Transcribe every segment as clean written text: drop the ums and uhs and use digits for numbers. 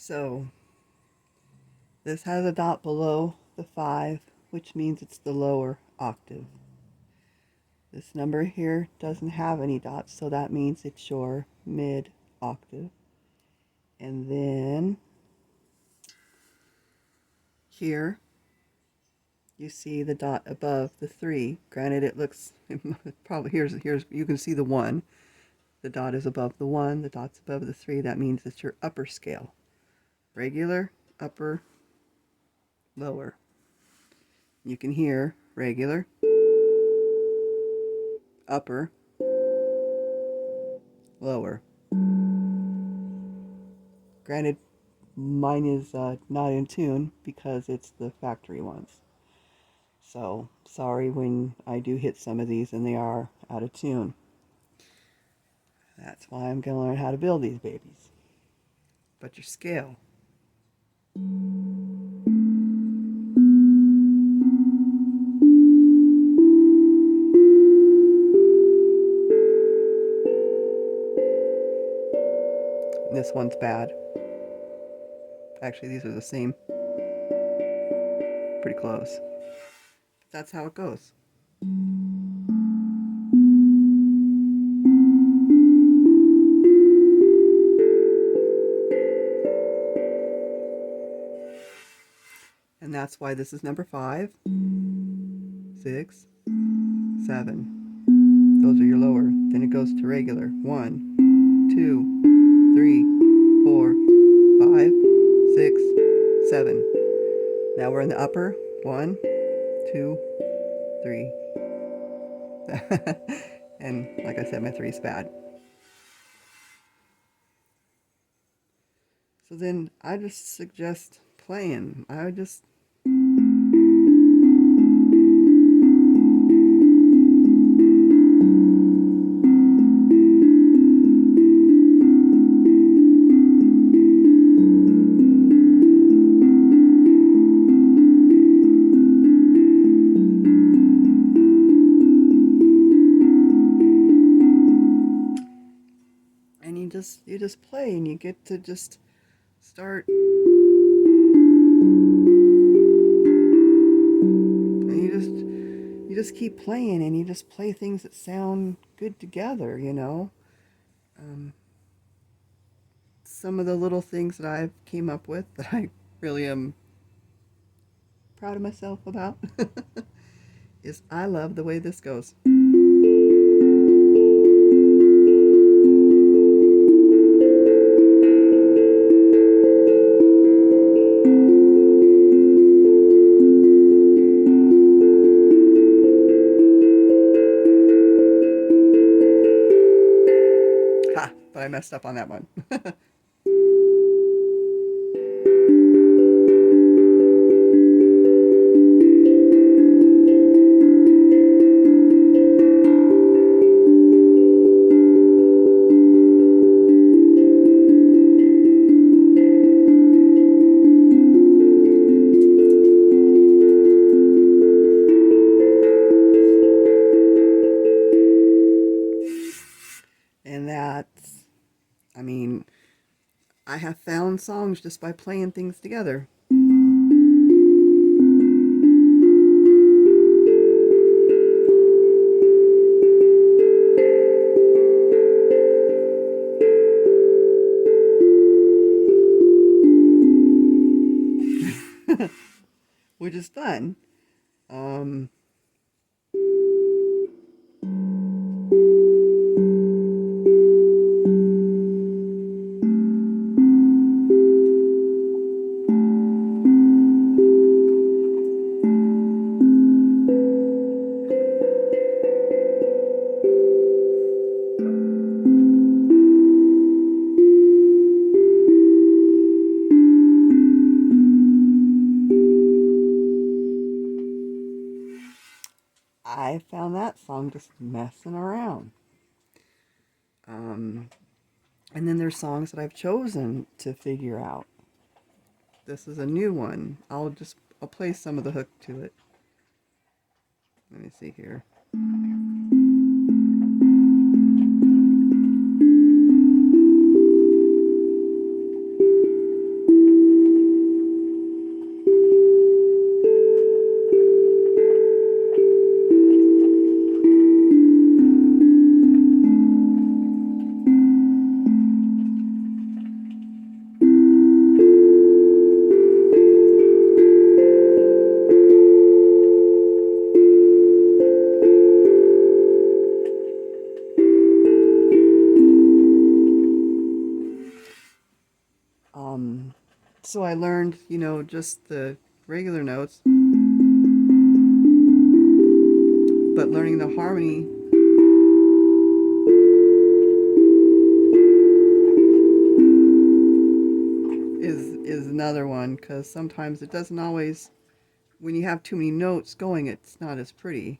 So this has a dot below the 5, which means it's the lower octave. This number here doesn't have any dots, so that means it's your mid octave. And then here you see the dot above the 3. Granted, it looks probably here's you can see the 1. The dot is above the 1, the dot's above the 3. That means it's your upper scale. Regular, upper, lower. You can hear regular, upper, lower. Granted, mine is not in tune because it's the factory ones. So, sorry when I do hit some of these and they are out of tune. That's why I'm going to learn how to build these babies. But your scale. This one's bad. Actually, these are the same. Pretty close. That's how it goes. And that's why this is number 5, 6, 7. Those are your lower. Then it goes to regular. 1, 2, 3, 4, 5, 6, 7. Now we're in the upper. 1, 2, 3. And like I said, my 3 is bad. So then I just suggest playing. I would just you just play and you get to just start and you just keep playing and you just play things that sound good together, you know. Some of the little things that I've came up with that I really am proud of myself about is I love the way this goes. Ha! But I messed up on that one. And that's, I mean, I have found songs just by playing things together. Which is fun. I found that song just messing around. And then there's songs that I've chosen to figure out. This is a new one. I'll play some of the hook to it. Let me see here. So I learned, just the regular notes, but learning the harmony is another one, because sometimes it doesn't always, when you have too many notes going, it's not as pretty.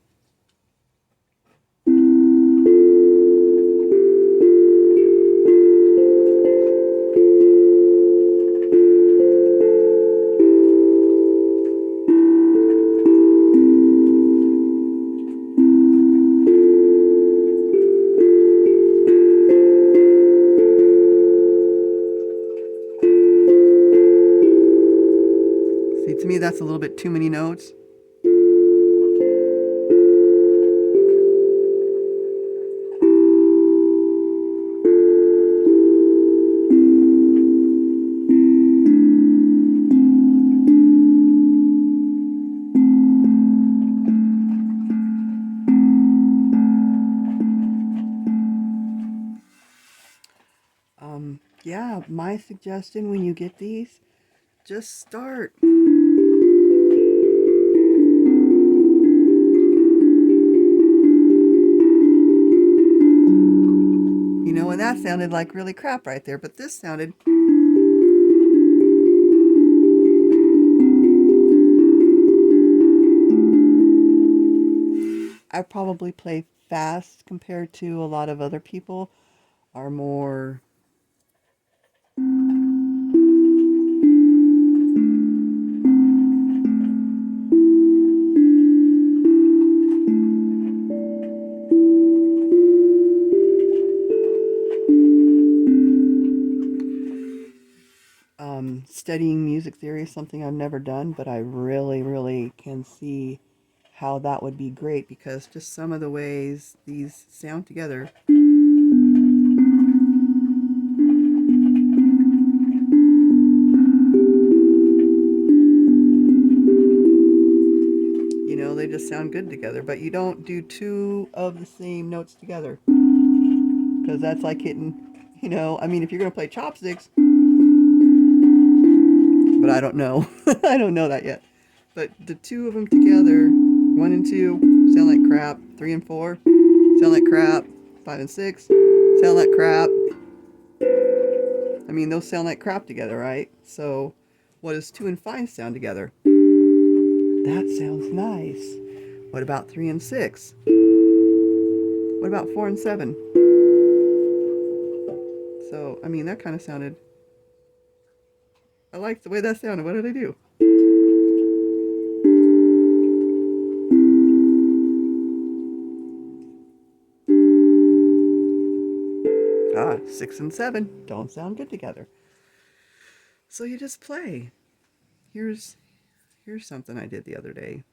See, to me, that's a little bit too many notes. Yeah, my suggestion when you get these, just start. And that sounded like really crap right there, but this sounded. I probably play fast compared to a lot of other people are more. Studying music theory is something I've never done, but I really, really can see how that would be great, because just some of the ways these sound together. They just sound good together, but you don't do two of the same notes together, because that's like hitting, if you're going to play chopsticks, but I don't know. I don't know that yet. But the two of them together, 1 and 2, sound like crap. 3 and 4, sound like crap. 5 and 6, sound like crap. Those sound like crap together, right? So, what does 2 and 5 sound together? That sounds nice. What about 3 and 6? What about 4 and 7? So, that kind of sounded. I liked the way that sounded. What did I do? 6 and 7 don't sound good together. So you just play. Here's something I did the other day.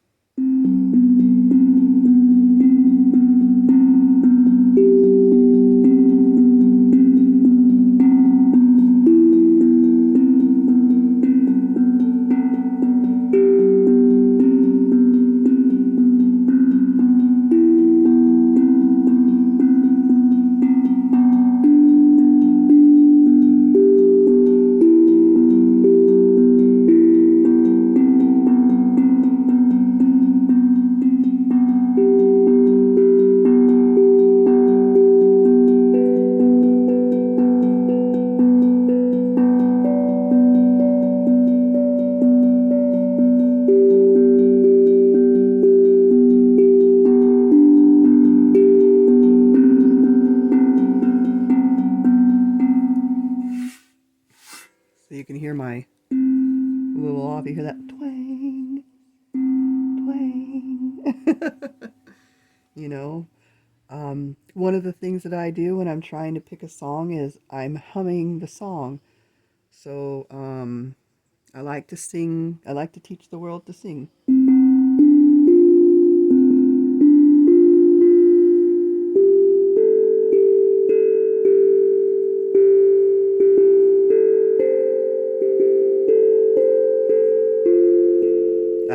So you can hear my little off. You hear that twang, twang. One of the things that I do when I'm trying to pick a song is I'm humming the song. So I like to sing. I like to teach the world to sing.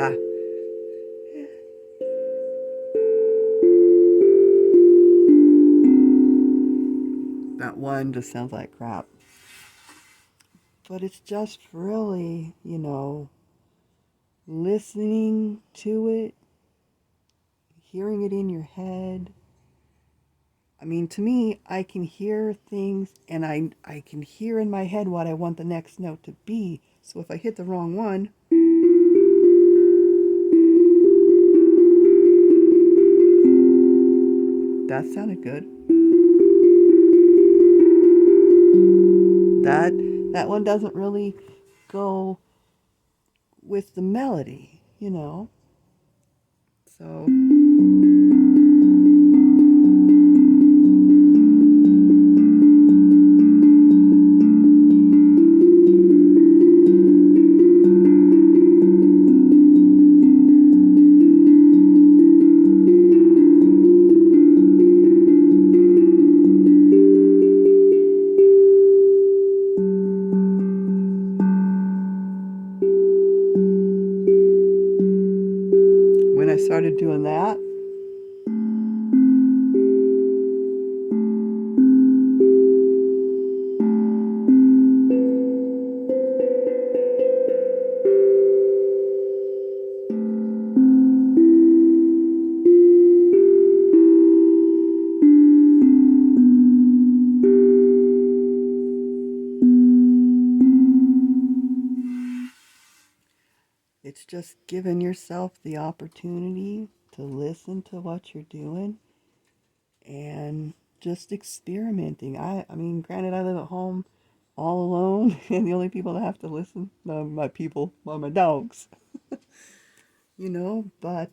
Ah. That one just sounds like crap. But it's just really, listening to it, hearing it in your head. I mean, to me, I can hear things and I can hear in my head what I want the next note to be. So if I hit the wrong one, that sounded good. That one doesn't really go with the melody. So when I started doing that, it's just giving yourself the opportunity to listen to what you're doing and just experimenting. I mean, granted, I live at home all alone, and the only people that have to listen are my people, are my dogs, but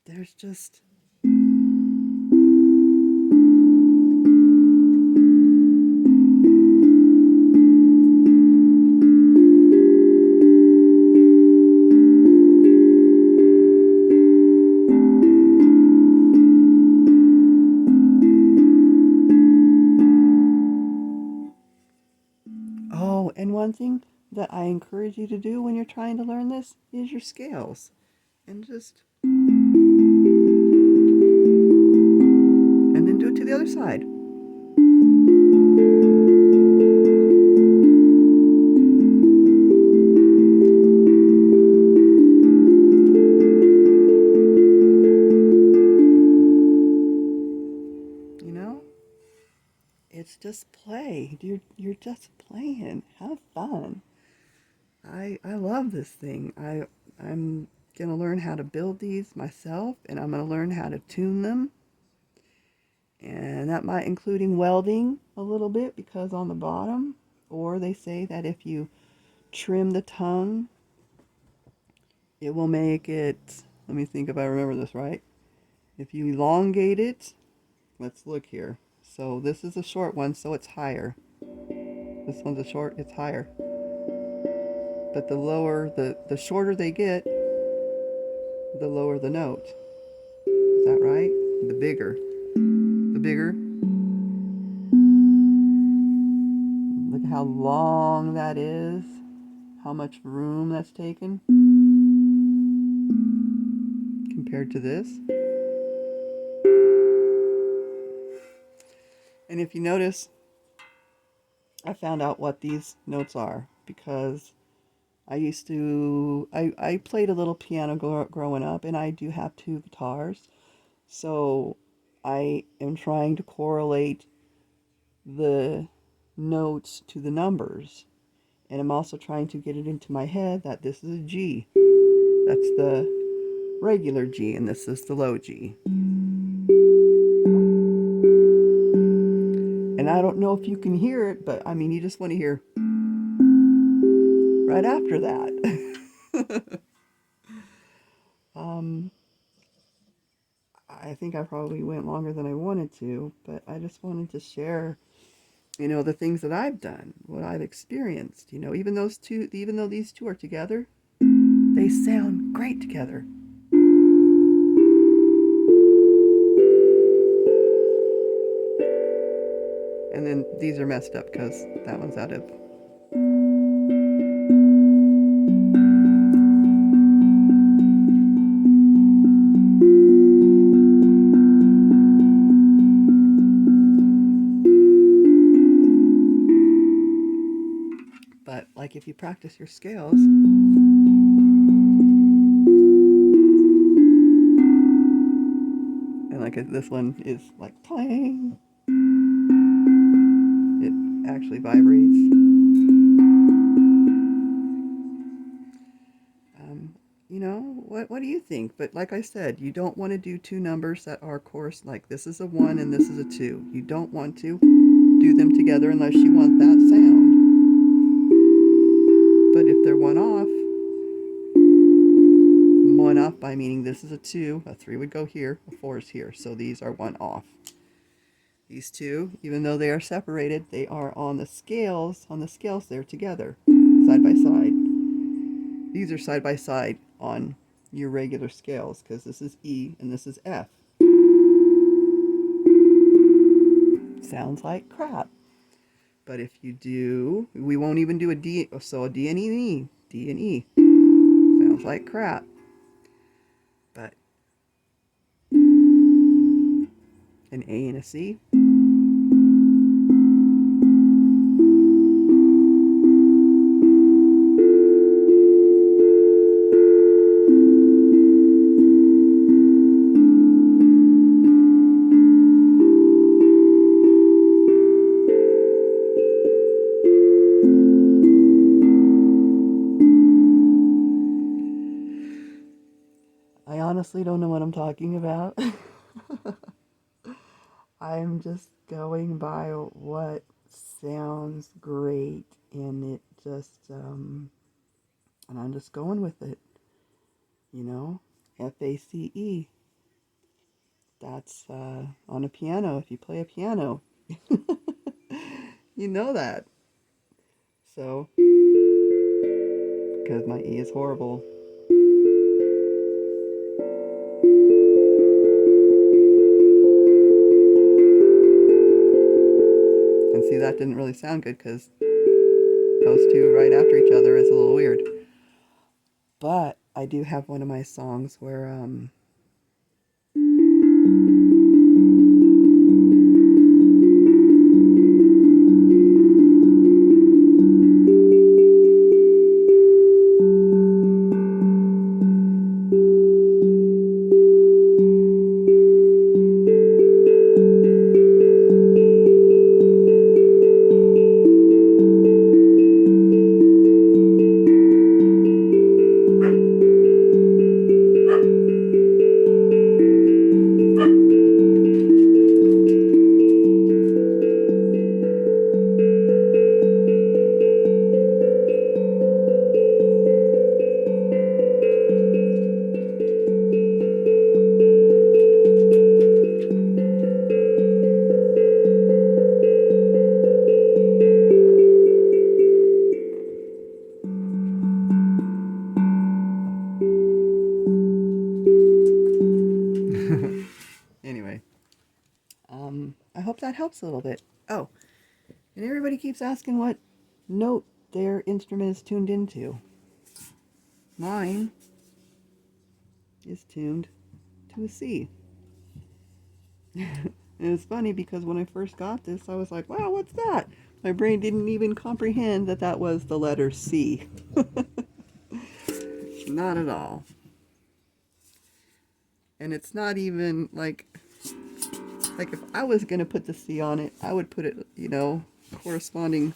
there's just. Oh, and one thing that I encourage you to do when you're trying to learn this is your scales. And then do it to the other side. You know? It's just play. You're just playing. Have fun. I love this thing. I'm gonna learn how to build these myself, and I'm gonna learn how to tune them. And that might including welding a little bit, because on the bottom, or they say that if you trim the tongue, it will make it, let me think if I remember this right. If you elongate it, let's look here. So this is a short one, so it's higher. This one's a short, it's higher. But the shorter they get, the lower the note. Is that right? The bigger. The bigger. Look at how long that is. How much room that's taken compared to this. And if you notice, I found out what these notes are because I played a little piano growing up, and I do have two guitars. So I am trying to correlate the notes to the numbers. And I'm also trying to get it into my head that this is a G. That's the regular G, and this is the low G. And I don't know if you can hear it, but I mean, you just want to hear right after that. I think I probably went longer than I wanted to, but I just wanted to share, the things that I've done, what I've experienced. Even though these two are together, they sound great together. And then these are messed up because that one's out of. like if you practice your scales, and like this one is like clang, it actually vibrates. What do you think? But like I said, you don't want to do two numbers that are coarse, like this is a 1 and this is a 2. You don't want to do them together unless you want that sound. But if they're one off by meaning this is a 2, a 3 would go here, a 4 is here. So these are one off. These two, even though they are separated, they are on the scales. On the scales, they're together, side by side. These are side by side on your regular scales because this is E and this is F. Sounds like crap. But if you do, we won't even do a D, so a D and E, D and E. Sounds like crap. But an A and a C. I honestly don't know what I'm talking about. I'm just going by what sounds great, and it just, and I'm just going with it, FACE. That's on a piano, if you play a piano. You know that. So, because my E is horrible. And see, that didn't really sound good because those two right after each other is a little weird. But I do have one of my songs where anyway, I hope that helps a little bit. Oh, and everybody keeps asking what note their instrument is tuned into. Mine is tuned to a C. And it's funny because when I first got this, I was like, wow, what's that? My brain didn't even comprehend that that was the letter C. Not at all. And it's not even like if I was going to put the C on it, I would put it, corresponding.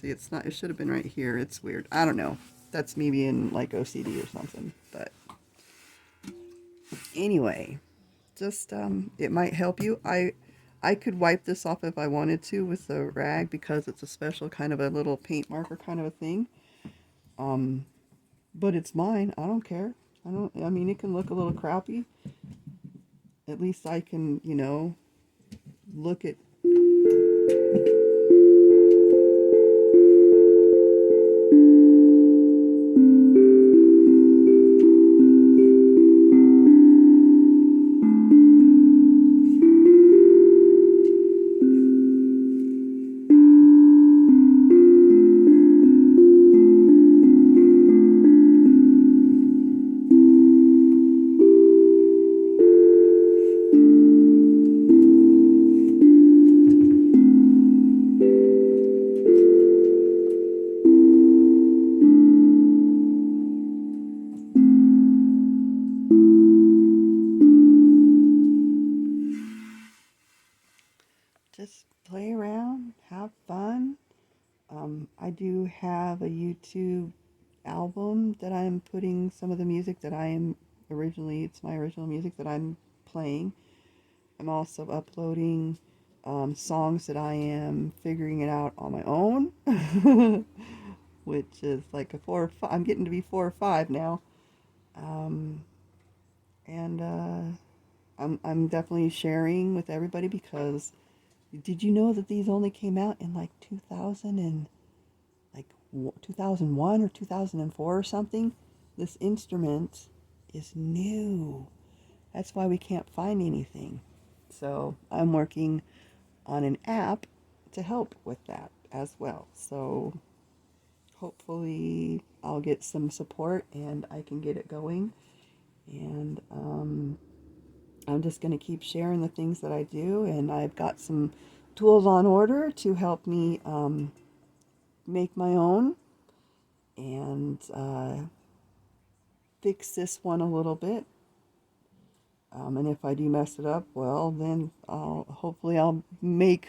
See, it's not, it should have been right here. It's weird. I don't know. That's me being like OCD or something. But anyway, just, it might help you. I could wipe this off if I wanted to with a rag because it's a special kind of a little paint marker kind of a thing. But it's mine. I don't care. I mean, it can look a little crappy. At least I can, look at. do have a YouTube album that I'm putting some of the music that I am originally, it's my original music that I'm playing. I'm also uploading songs that I am figuring it out on my own, which is like a 4 or 5. I'm getting to be 4 or 5 now, um, and I'm definitely sharing with everybody because did you know that these only came out in like 2000 and like 2001 or 2004 or something? This instrument is new. That's why we can't find anything. So I'm working on an app to help with that as well. So hopefully I'll get some support and I can get it going. And I'm just going to keep sharing the things that I do. And I've got some tools on order to help me make my own and fix this one a little bit. And if I do mess it up, well, then I'll make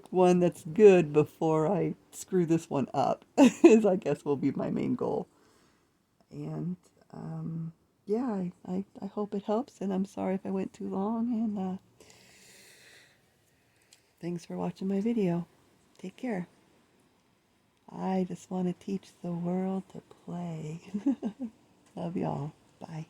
one that's good before I screw this one up. Is I guess will be my main goal. And yeah, I hope it helps. And I'm sorry if I went too long. And thanks for watching my video. Take care. I just want to teach the world to play. Love y'all. Bye.